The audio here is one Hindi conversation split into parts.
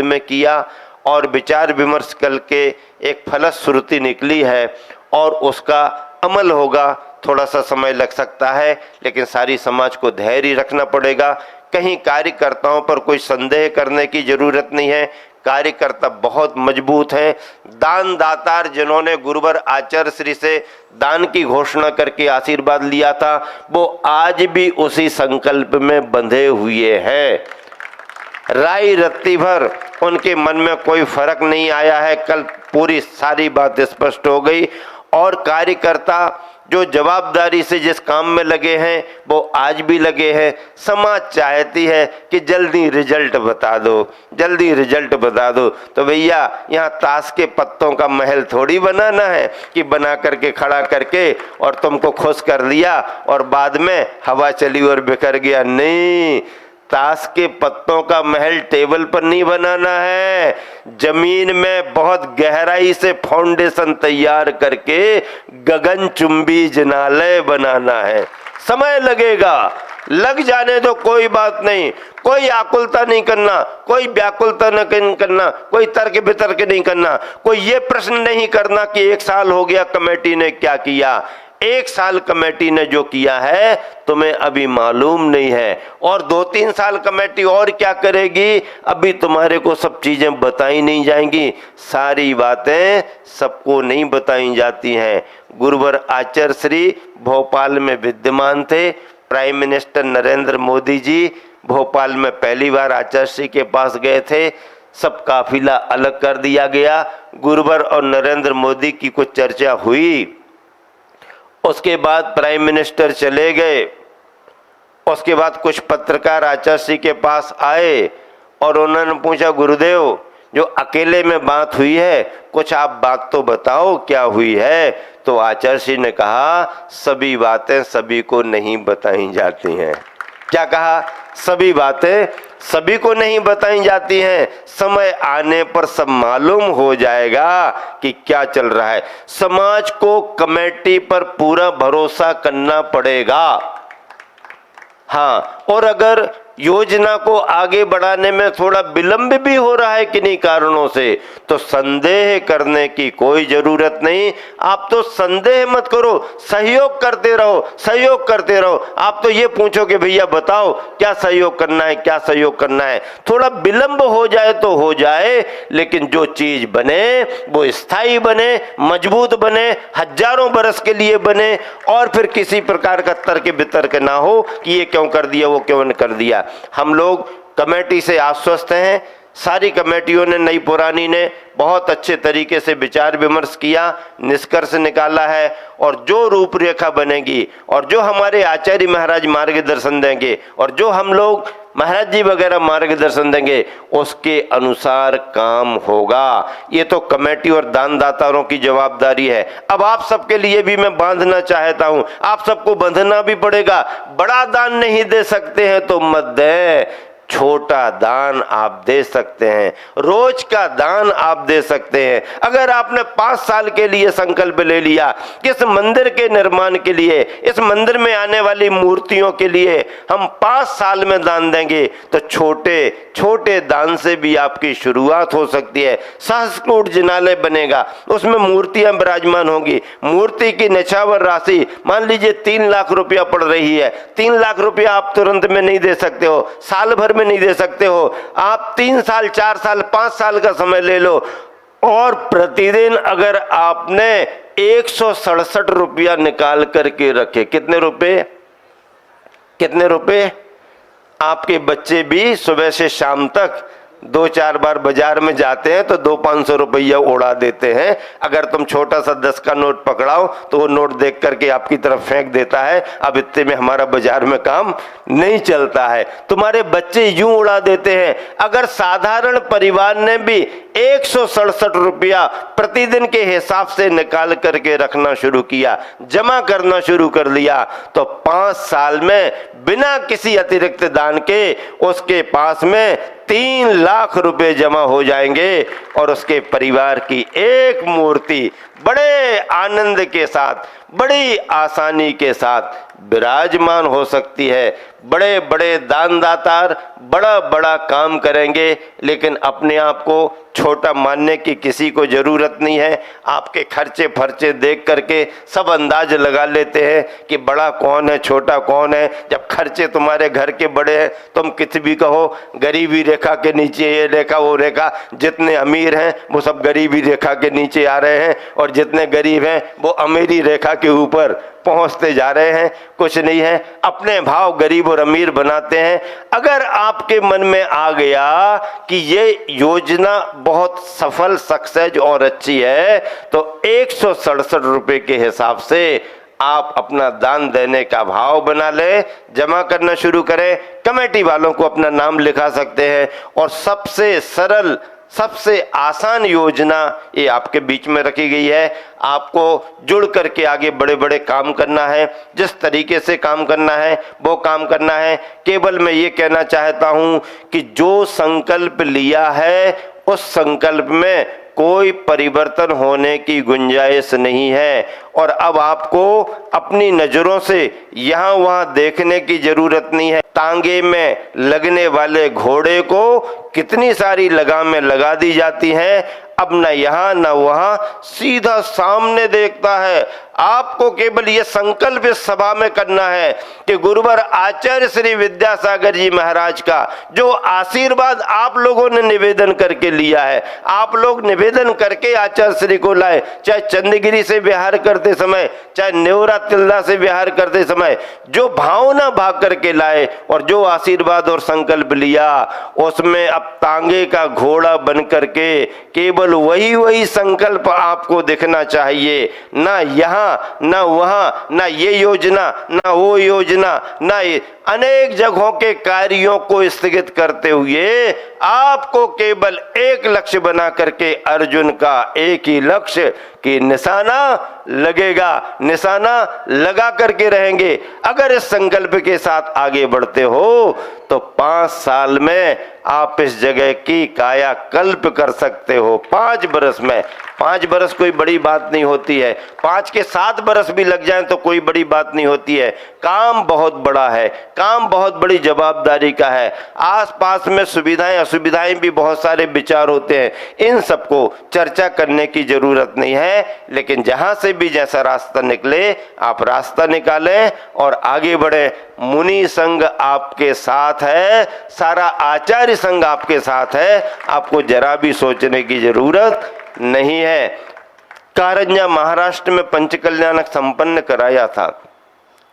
में किया और विचार विमर्श करके एक फलश्रुति निकली है और उसका अमल होगा। थोड़ा सा समय लग सकता है, लेकिन सारी समाज को धैर्य रखना पड़ेगा। कहीं कार्यकर्ताओं पर कोई संदेह करने की जरूरत नहीं है। कार्यकर्ता बहुत मजबूत हैं। दान दातार जिन्होंने गुरुवर आचार्य श्री से दान की घोषणा करके आशीर्वाद लिया था, वो आज भी उसी संकल्प में बंधे हुए हैं। राई रत्ती भर उनके मन में कोई फर्क नहीं आया है। कल पूरी सारी बात स्पष्ट हो गई। और कार्यकर्ता जो जवाबदारी से जिस काम में लगे हैं वो आज भी लगे हैं। समाज चाहती है कि जल्दी रिजल्ट बता दो, जल्दी रिजल्ट बता दो। तो भैया यहाँ ताश के पत्तों का महल थोड़ी बनाना है कि बना करके खड़ा करके और तुमको खुश कर लिया और बाद में हवा चली और बिखर गया। नहीं, ताश के पत्तों का महल टेबल पर नहीं बनाना है, जमीन में बहुत गहराई से फाउंडेशन तैयार करके गगनचुंबी जिनालय बनाना है। समय लगेगा, लग जाने दो, कोई बात नहीं। कोई आकुलता नहीं करना, कोई व्याकुलता नहीं करना, कोई तर्क वितर्क नहीं करना, कोई ये प्रश्न नहीं करना कि 1 साल हो गया कमेटी ने क्या किया। 1 साल कमेटी ने जो किया है तुम्हें अभी मालूम नहीं है, और 2-3 साल कमेटी और क्या करेगी अभी तुम्हारे को सब चीजें बताई नहीं जाएंगी। सारी बातें सबको नहीं बताई जाती हैं। गुरुवर आचार्य श्री भोपाल में विद्यमान थे। प्राइम मिनिस्टर नरेंद्र मोदी जी भोपाल में पहली बार आचार्य श्री के पास गए थे। सब काफिला अलग कर दिया गया। गुरुवर और नरेंद्र मोदी की कुछ चर्चा हुई, उसके बाद प्राइम मिनिस्टर चले गए। उसके बाद कुछ पत्रकार आचार्य श्री के पास आए और उन्होंने पूछा, गुरुदेव जो अकेले में बात हुई है कुछ आप बात तो बताओ क्या हुई है। तो आचार्य श्री ने कहा, सभी बातें सभी को नहीं बताई जाती हैं। क्या कहा? सभी बातें सभी को नहीं बताई जाती हैं। समय आने पर सब मालूम हो जाएगा कि क्या चल रहा है। समाज को कमेटी पर पूरा भरोसा करना पड़ेगा। हाँ, और अगर योजना को आगे बढ़ाने में थोड़ा विलंब भी हो रहा है किन्हीं कारणों से, तो संदेह करने की कोई जरूरत नहीं। आप तो संदेह मत करो, सहयोग करते रहो, सहयोग करते रहो। आप तो ये पूछो कि भैया बताओ क्या सहयोग करना है, क्या सहयोग करना है। थोड़ा विलंब हो जाए तो हो जाए, लेकिन जो चीज बने वो स्थायी बने, मजबूत बने, हजारों बरस के लिए बने, और फिर किसी प्रकार का तर्क वितर्क ना हो कि ये क्यों कर दिया, वो क्यों नहीं कर दिया। हम लोग कमेटी से आश्वस्त हैं। सारी कमेटियों ने, नई पुरानी ने, बहुत अच्छे तरीके से विचार विमर्श किया, निष्कर्ष निकाला है। और जो रूपरेखा बनेगी और जो हमारे आचार्य महाराज मार्गदर्शन देंगे और जो हम लोग महाराज जी वगैरह मार्गदर्शन देंगे, उसके अनुसार काम होगा। ये तो कमेटी और दानदाताओं की जवाबदारी है। अब आप सबके लिए भी मैं बांधना चाहता हूं, आप सबको बंधना भी पड़ेगा। बड़ा दान नहीं दे सकते हैं तो मत दें, छोटा दान आप दे सकते हैं, रोज का दान आप दे सकते हैं। अगर आपने 5 साल के लिए संकल्प ले लिया कि इस मंदिर के निर्माण के लिए, इस मंदिर में आने वाली मूर्तियों के लिए हम 5 साल में दान देंगे, तो छोटे छोटे दान से भी आपकी शुरुआत हो सकती है। सहस्त्रकूट जिनालय बनेगा, उसमें मूर्तियां विराजमान होंगी। मूर्ति की निछावर राशि मान लीजिए 3 लाख रुपया पड़ रही है। 3 लाख रुपया आप तुरंत में नहीं दे सकते हो, साल भर में नहीं दे सकते हो। आप 3 साल, 4 साल, 5 साल का समय ले लो, और प्रतिदिन अगर आपने 167 रुपया निकाल करके रखे, कितने रुपए, कितने रुपए? आपके बच्चे भी सुबह से शाम तक 2-4 बार बाजार में जाते हैं तो 200-500 रुपया उड़ा देते हैं। अगर तुम छोटा सा 10 का नोट पकड़ाओ तो वो नोट देख करके आपकी तरफ फेंक देता है। अब इतने में हमारा बाजार में काम नहीं चलता है। तुम्हारे बच्चे यूं उड़ा देते हैं। अगर साधारण परिवार ने भी 167 रुपया प्रतिदिन के हिसाब से निकाल करके रखना शुरू किया, जमा करना शुरू कर लिया, तो 5 साल में बिना किसी अतिरिक्त दान के उसके पास में 3 लाख रुपए जमा हो जाएंगे और उसके परिवार की एक मूर्ति बड़े आनंद के साथ, बड़ी आसानी के साथ विराजमान हो सकती है। बड़े बड़े दानदातार बड़ा बड़ा काम करेंगे, लेकिन अपने आप को छोटा मानने की किसी को ज़रूरत नहीं है। आपके खर्चे फर्चे देख करके सब अंदाज लगा लेते हैं कि बड़ा कौन है छोटा कौन है। जब खर्चे तुम्हारे घर के बड़े हैं, तुम किसी भी कहो गरीबी रेखा के नीचे, ये रेखा वो रेखा, जितने अमीर हैं वो सब गरीबी रेखा के नीचे आ रहे हैं, और जितने गरीब हैं वो अमीरी रेखा के ऊपर पहुंचते जा रहे हैं। कुछ नहीं है, अपने भाव गरीब और अमीर बनाते हैं। अगर आपके मन में आ गया कि ये योजना बहुत सफल, सक्सेस और अच्छी है, तो 167 रुपए के हिसाब से आप अपना दान देने का भाव बना ले, जमा करना शुरू करें। कमेटी वालों को अपना नाम लिखा सकते हैं, और सबसे सरल, सबसे आसान योजना ये आपके बीच में रखी गई है। आपको जुड़ करके आगे बड़े बड़े काम करना है। जिस तरीके से काम करना है वो काम करना है। केवल मैं ये कहना चाहता हूँ कि जो संकल्प लिया है उस संकल्प में कोई परिवर्तन होने की गुंजाइश नहीं है, और अब आपको अपनी नज़रों से यहाँ वहाँ देखने की ज़रूरत नहीं है। तांगे में लगने वाले घोड़े को कितनी सारी लगामें लगा दी जाती हैं, अब न यहाँ न वहाँ, सीधा सामने देखता है। आपको केवल ये संकल्प इस सभा में करना है कि गुरुवर आचार्य श्री विद्यासागर जी महाराज का जो आशीर्वाद आप लोगों ने निवेदन करके लिया है, आप लोग निवेदन करके आचार्य श्री को लाए, चाहे चंदगिरी से विहार करते समय, चाहे नेवरा तिल्दा से विहार करते समय, जो भावना भाग करके लाए और जो आशीर्वाद और संकल्प लिया, उसमें अब तांगे का घोड़ा बन करके केवल वही संकल्प आपको दिखना चाहिए। ना यहाँ ना वहाँ, ना ये योजना ना वो योजना, ना अनेक जगहों के कार्यों को स्थगित करते हुए आपको केवल एक लक्ष्य बना करके, अर्जुन का एक ही लक्ष्य कि निशाना लगेगा, निशाना लगा करके रहेंगे। अगर इस संकल्प के साथ आगे बढ़ते हो तो 5 साल में आप इस जगह की कायाकल्प कर सकते हो। 5 बरस में, 5 बरस कोई बड़ी बात नहीं होती है, 5 के 7 बरस भी लग जाएं तो कोई बड़ी बात नहीं होती है। काम बहुत बड़ा है, काम बहुत बड़ी जवाबदारी का है। आसपास में सुविधाएं असुविधाएं भी बहुत सारे विचार होते हैं, इन सबको चर्चा करने की जरूरत नहीं है। लेकिन जहां से भी जैसा रास्ता निकले आप रास्ता निकालें और आगे बढ़े। मुनि संघ आपके साथ है, सारा आचार्य संघ आपके साथ है, आपको जरा भी सोचने की जरूरत नहीं है। कारंजा महाराष्ट्र में पंचकल्याणक संपन्न कराया था,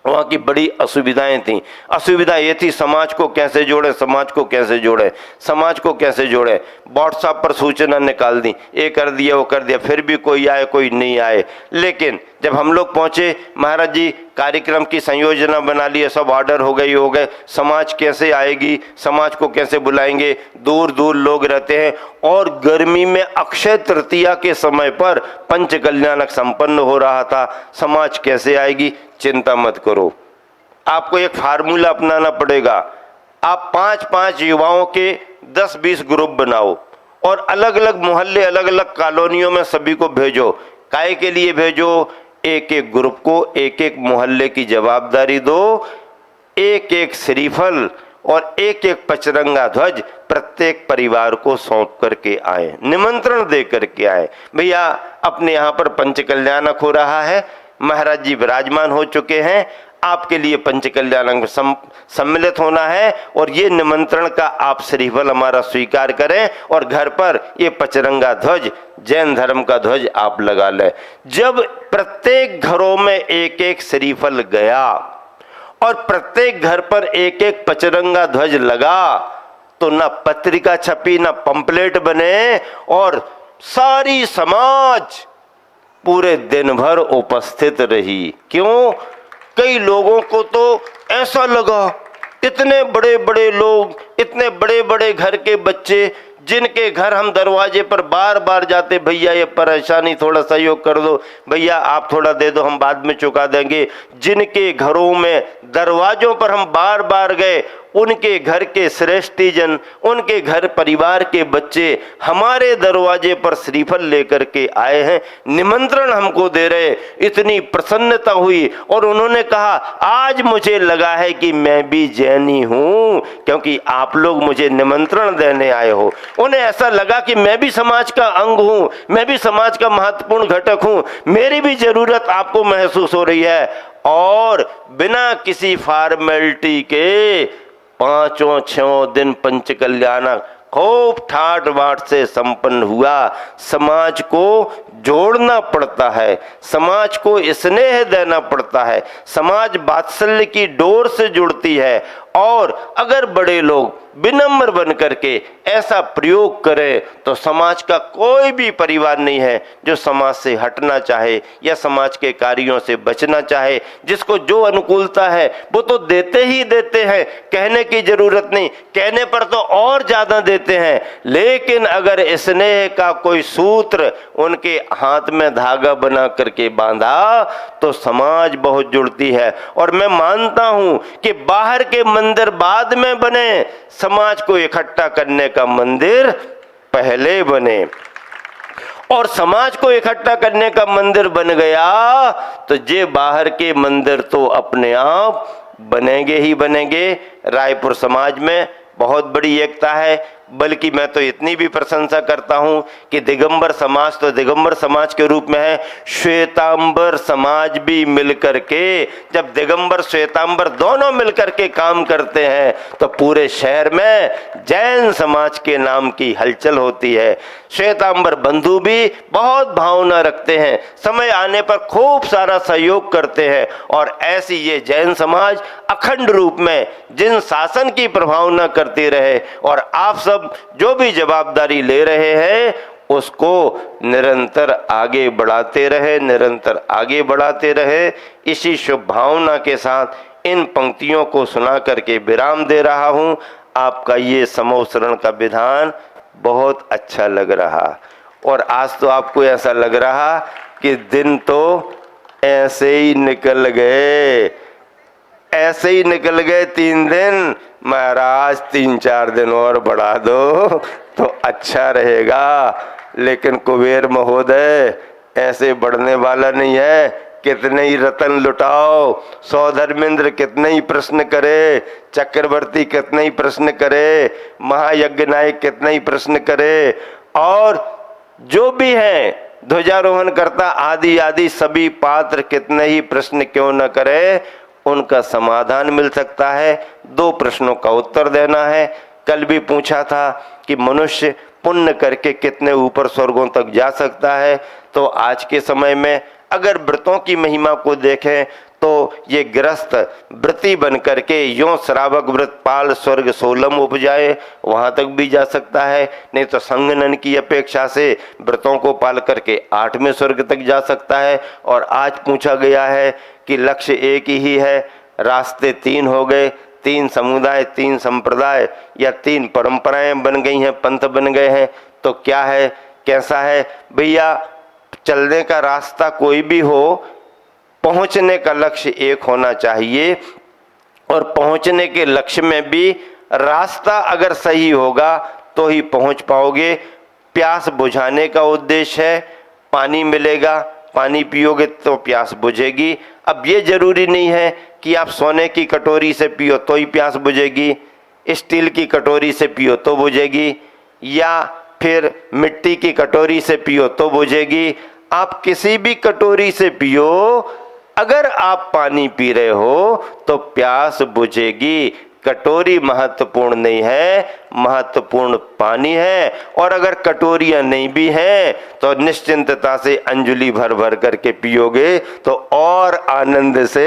वहाँ की बड़ी असुविधाएं थी। असुविधा ये थी समाज को कैसे जोड़े, समाज को कैसे जोड़े, समाज को कैसे जोड़े। व्हाट्सएप पर सूचना निकाल दी, ये कर दिया वो कर दिया, फिर भी कोई आए कोई नहीं आए। लेकिन जब हम लोग पहुँचे, महाराज जी कार्यक्रम की संयोजना बना लिए, सब ऑर्डर हो गए, समाज कैसे आएगी, समाज को कैसे बुलाएंगे, दूर दूर लोग रहते हैं, और गर्मी में अक्षय तृतीया के समय पर पंचकल्याणक संपन्न हो रहा था, समाज कैसे आएगी। चिंता मत करो, आपको एक फार्मूला अपनाना पड़ेगा। आप 5-5 युवाओं के 10-20 ग्रुप बनाओ और अलग अलग मोहल्ले, अलग अलग कॉलोनियों में सभी को भेजो। काहे के लिए भेजो? एक एक ग्रुप को एक एक मोहल्ले की जवाबदारी दो, एक एक श्रीफल और एक एक पचरंगा ध्वज प्रत्येक परिवार को सौंप करके आए, निमंत्रण दे करके आए। भैया अपने यहाँ पर पंचकल्याणक हो रहा है, महाराज जी विराजमान हो चुके हैं, आपके लिए पंचकल्याणक में सम्मिलित होना है, और ये निमंत्रण का आप श्रीफल हमारा स्वीकार करें और घर पर ये पचरंगा ध्वज, जैन धर्म का ध्वज आप लगा लें। जब प्रत्येक घरों में एक एक श्रीफल गया और प्रत्येक घर पर एक एक पचरंगा ध्वज लगा, तो ना पत्रिका छपी, ना पंपलेट बने, और सारी समाज पूरे दिन भर उपस्थित रही। क्यों? कई लोगों को तो ऐसा लगा, इतने बड़े बड़े लोग, इतने बड़े बड़े घर के बच्चे, जिनके घर हम दरवाजे पर बार बार जाते, भैया ये परेशानी थोड़ा सहयोग कर दो, भैया आप थोड़ा दे दो हम बाद में चुका देंगे। जिनके घरों में दरवाजों पर हम बार बार गए, उनके घर के श्रेष्ठीजन, उनके घर परिवार के बच्चे हमारे दरवाजे पर श्रीफल लेकर के आए हैं, निमंत्रण हमको दे रहे। इतनी प्रसन्नता हुई और उन्होंने कहा आज मुझे लगा है कि मैं भी जैनी हूं, क्योंकि आप लोग मुझे निमंत्रण देने आए हो। उन्हें ऐसा लगा कि मैं भी समाज का अंग हूं, मैं भी समाज का महत्वपूर्ण घटक हूं, मेरी भी जरूरत आपको महसूस हो रही है। और बिना किसी फॉर्मेलिटी के 5-6 दिन पंच कल्याणक खूब ठाट बाट से संपन्न हुआ। समाज को जोड़ना पड़ता है, समाज को स्नेह देना पड़ता है, समाज वात्सल्य की डोर से जुड़ती है। और अगर बड़े लोग विनम्र बन करके ऐसा प्रयोग करें तो समाज का कोई भी परिवार नहीं है जो समाज से हटना चाहे या समाज के कार्यों से बचना चाहे। जिसको जो अनुकूलता है वो तो देते ही देते हैं, कहने की जरूरत नहीं, कहने पर तो और ज्यादा देते हैं। लेकिन अगर स्नेह का कोई सूत्र उनके हाथ में धागा बना करके बांधा तो समाज बहुत जुड़ती है। और मैं मानता हूं कि बाहर के मंदिर बाद में बने, समाज को इकट्ठा करने का मंदिर पहले बने। और समाज को इकट्ठा करने का मंदिर बन गया तो ये बाहर के मंदिर तो अपने आप बनेंगे ही बनेंगे। रायपुर समाज में बहुत बड़ी एकता है, बल्कि मैं तो इतनी भी प्रशंसा करता हूं कि दिगंबर समाज तो दिगंबर समाज के रूप में है, श्वेतांबर समाज भी मिलकर के, जब दिगंबर श्वेतांबर दोनों मिलकर के काम करते हैं तो पूरे शहर में जैन समाज के नाम की हलचल होती है। श्वेतांबर बंधु भी बहुत भावना रखते हैं, समय आने पर खूब सारा सहयोग करते हैं। और ऐसी ये जैन समाज अखंड रूप में जिन शासन की प्रभावना करती रहे और आप सब जो भी जवाबदारी ले रहे हैं उसको निरंतर आगे बढ़ाते रहे, निरंतर आगे बढ़ाते रहे। इसी शुभ भावना के साथ इन पंक्तियों को सुना करके विराम दे रहा हूं। आपका ये समोसरण का विधान बहुत अच्छा लग रहा और आज तो आपको ऐसा लग रहा कि दिन तो ऐसे ही निकल गए, ऐसे ही निकल गए 3 दिन। महाराज 3-4 दिन और बढ़ा दो तो अच्छा रहेगा। लेकिन कुबेर महोदय ऐसे बढ़ने वाला नहीं है। कितने ही रतन लुटाओ, सौधर्मेंद्र कितने ही प्रश्न करे, चक्रवर्ती कितने ही प्रश्न करे, महायज्ञ नायक कितने ही प्रश्न करे, और जो भी है ध्वजारोहण करता आदि आदि सभी पात्र कितने ही प्रश्न क्यों न करे, उनका समाधान मिल सकता है। 2 प्रश्नों का उत्तर देना है। कल भी पूछा था कि मनुष्य पुण्य करके कितने ऊपर स्वर्गों तक जा सकता है, तो आज के समय में अगर व्रतों की महिमा को देखें तो ये गृहस्थ व्रती बन करके यों श्रावक व्रत पाल स्वर्ग सोलम उपजाए वहां तक भी जा सकता है। नहीं तो संगनन की अपेक्षा से व्रतों को पाल करके 8वें स्वर्ग तक जा सकता है। और आज पूछा गया है कि लक्ष्य एक ही है, रास्ते 3 हो गए, 3 समुदाय, 3 संप्रदाय या 3 परंपराएं बन गई हैं, पंथ बन गए हैं। तो क्या है, कैसा है भैया, चलने का रास्ता कोई भी हो, पहुंचने का लक्ष्य एक होना चाहिए। और पहुंचने के लक्ष्य में भी रास्ता अगर सही होगा तो ही पहुंच पाओगे। प्यास बुझाने का उद्देश्य है, पानी मिलेगा, पानी पियोगे तो प्यास बुझेगी। अब ये जरूरी नहीं है कि आप सोने की कटोरी से पियो तो ही प्यास बुझेगी, स्टील की कटोरी से पियो तो बुझेगी, या फिर मिट्टी की कटोरी से पियो तो बुझेगी। आप किसी भी कटोरी से पियो, अगर आप पानी पी रहे हो तो प्यास बुझेगी। कटोरी महत्वपूर्ण नहीं है, महत्वपूर्ण पानी है। और अगर कटोरियां नहीं भी हैं तो निश्चिंतता से अंजुली भर भर करके पियोगे तो और आनंद से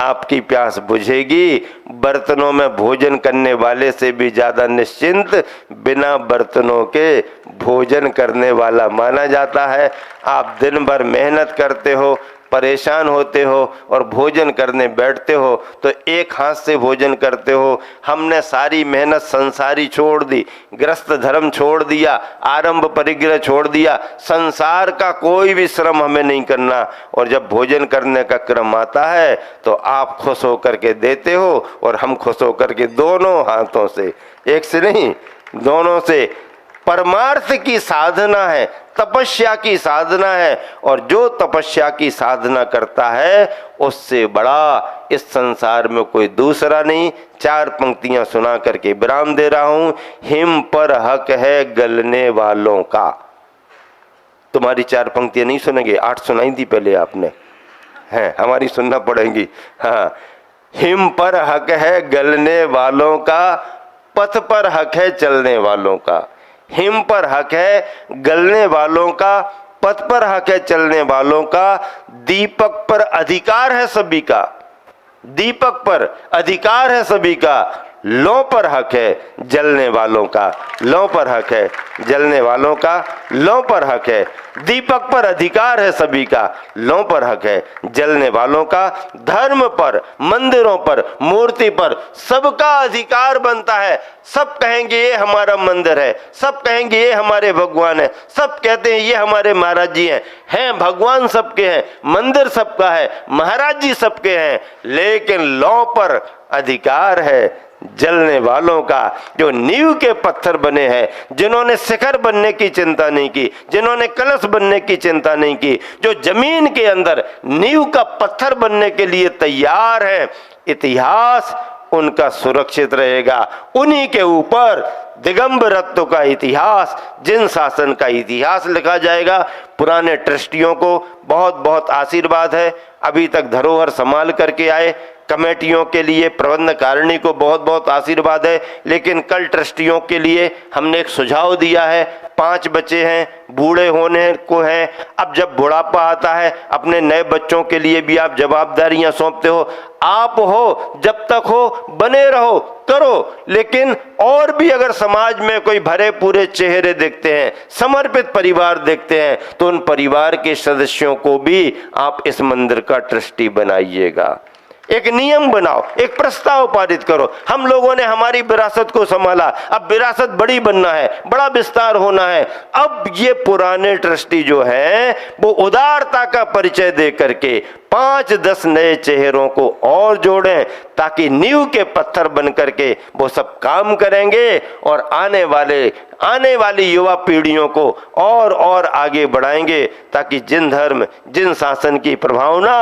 आपकी प्यास बुझेगी। बर्तनों में भोजन करने वाले से भी ज्यादा निश्चिंत बिना बर्तनों के भोजन करने वाला माना जाता है। आप दिन भर मेहनत करते हो, परेशान होते हो और भोजन करने बैठते हो तो एक हाथ से भोजन करते हो। हमने सारी मेहनत संसारी छोड़ दी, गृहस्थ धर्म छोड़ दिया, आरंभ परिग्रह छोड़ दिया, संसार का कोई भी श्रम हमें नहीं करना, और जब भोजन करने का क्रम आता है तो आप खुश होकर के देते हो और हम खुश होकर के दोनों हाथों से, एक से नहीं दोनों से। परमार्थ की साधना है, तपस्या की साधना है, और जो तपस्या की साधना करता है उससे बड़ा इस संसार में कोई दूसरा नहीं। 4 पंक्तियां सुना करके विराम दे रहा हूं। हिम पर हक है गलने वालों का। तुम्हारी 4 पंक्तियां नहीं सुनेंगे, 8 सुनाई थी पहले आपने, हैं हमारी सुनना पड़ेगी। हाँ, हिम पर हक है गलने वालों का, पथ पर हक है चलने वालों का। हिम पर हक है गलने वालों का, पथ पर हक है चलने वालों का, दीपक पर अधिकार है सभी का, दीपक पर अधिकार है सभी का, लौ पर हक है जलने वालों का, लौ पर हक है जलने वालों का, लौ पर हक है, दीपक पर अधिकार है सभी का, लौ पर हक है जलने वालों का, धर्म पर, मंदिरों पर, मूर्ति पर सबका अधिकार बनता है। सब कहेंगे ये हमारा मंदिर है, सब कहेंगे ये हमारे भगवान है, सब कहते हैं ये हमारे महाराज जी हैं भगवान सबके हैं, मंदिर सबका है, महाराज जी सबके हैं, लेकिन लौ पर अधिकार है जलने वालों का, जो नींव के पत्थर बने हैं, जिन्होंने शिखर बनने की चिंता नहीं की, जिन्होंने कलश बनने की चिंता नहीं की, जो जमीन के अंदर नींव का पत्थर बनने के लिए तैयार हैं, इतिहास उनका सुरक्षित रहेगा। उन्हीं के ऊपर दिगंबरत्व का इतिहास, जिन शासन का इतिहास लिखा जाएगा। पुराने ट्रस्टियों को बहुत बहुत आशीर्वाद है, अभी तक धरोहर संभाल करके आए। कमेटियों के लिए, प्रबंधकारिणी को बहुत बहुत आशीर्वाद है, लेकिन कल ट्रस्टियों के लिए हमने एक सुझाव दिया है। 5 बच्चे हैं, बूढ़े होने को हैं, अब जब बुढ़ापा आता है अपने नए बच्चों के लिए भी आप जवाबदारियां सौंपते हो। आप हो, जब तक हो बने रहो, करो, लेकिन और भी अगर समाज में कोई भरे पूरे चेहरे देखते हैं, समर्पित परिवार देखते हैं, तो उन परिवार के सदस्यों को भी आप इस मंदिर का ट्रस्टी बनाइएगा। एक नियम बनाओ, एक प्रस्ताव पारित करो। हम लोगों ने हमारी विरासत को संभाला, अब विरासत बड़ी बनना है, बड़ा विस्तार होना है। अब ये पुराने ट्रस्टी जो हैं वो उदारता का परिचय दे करके 5-10 नए चेहरों को और जोड़ें, ताकि नींव के पत्थर बन करके वो सब काम करेंगे और आने वाली युवा पीढ़ियों को और आगे बढ़ाएंगे, ताकि जिन धर्म, जिन शासन की प्रभावना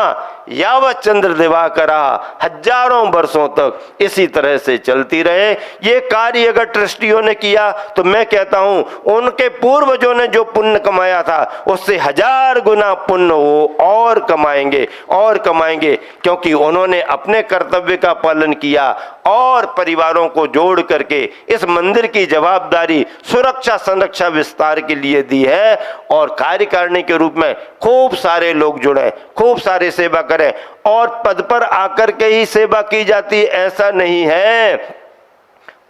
यावत चंद्र दिवाकर हजारों वर्षों तक इसी तरह से चलती रहे। ये कार्य अगर ट्रस्टियों ने किया तो मैं कहता हूं उनके पूर्वजों ने जो पुण्य कमाया था उससे 1000 गुना पुण्य वो और कमाएंगे, क्योंकि उन्होंने अपने कर्तव्य का पालन किया और परिवारों को जोड़ करके इस मंदिर की जवाबदारी सुरक्षा संरक्षा विस्तार के लिए दी है। और कार्यकारिणी के रूप में खूब सारे लोग जुड़े, खूब सारे सेवा करें, और पद पर आकर के ही सेवा की जाती ऐसा नहीं है।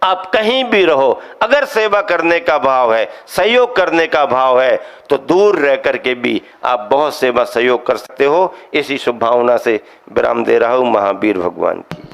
आप कहीं भी रहो, अगर सेवा करने का भाव है, सहयोग करने का भाव है, तो दूर रह करके भी आप बहुत सेवा सहयोग कर सकते हो। इसी शुभ भावना से विराम दे रहा हूं। महावीर भगवान की।